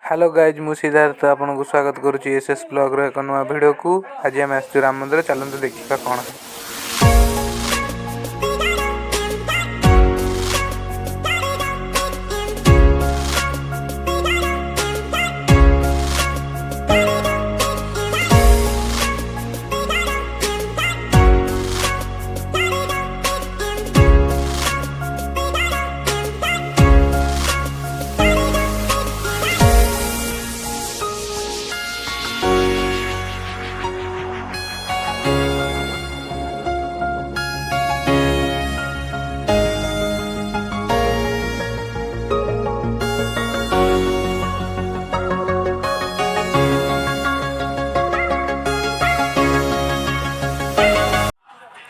Hello guys मु सिद्धार्थ आपको स्वागत करुच्ची एसएस ब्लॉग एक नुआ वीडियो को। आज आम आसु राम मंदिर चलते देखा कौन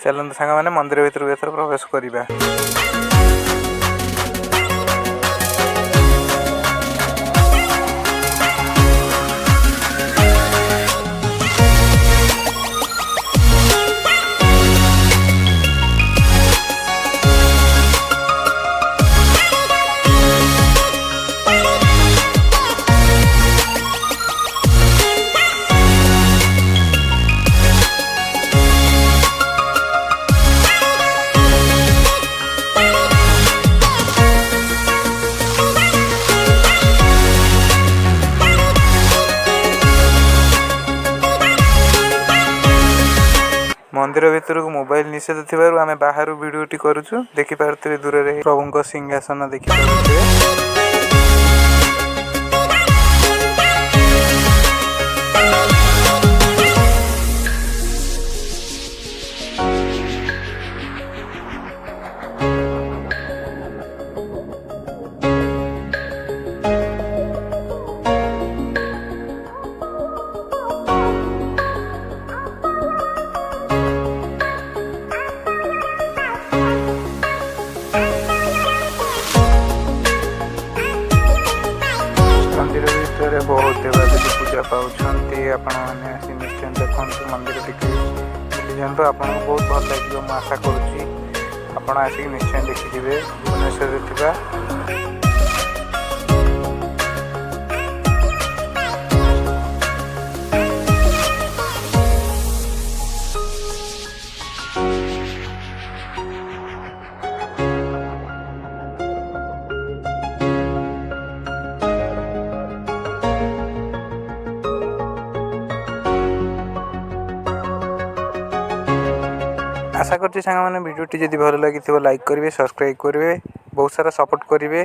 चलते सांग मैंने मंदिर भीतर एथर प्रवेश करिबा। मंदिर भीतर को मोबाइल निषेध थी आम बाहर वीडियोटी करुचु। देखिपे दूर में प्रभु सिंहासन देखिपे। मंदिर भीतर बहुत देवादेवी पूजा पाँच आपने निश्चय देखो मंदिर टिके बुली जातु आपको बहुत भल लगे। मुझे आशा करुँच आसिक निश्चय देखिए भुवनेश्वर थिबा आशा करছি ସାଙ୍ଗମାନେ ଭିଡ଼ିଓଟି ଯଦି ଭଲ ଲାଗିଥିବ ଲାଇକ୍ କରିବେ, ସବସ୍କ୍ରାଇब କରିବେ, ବହୁତ ସାରା ସପୋର୍ଟ କରିବେ।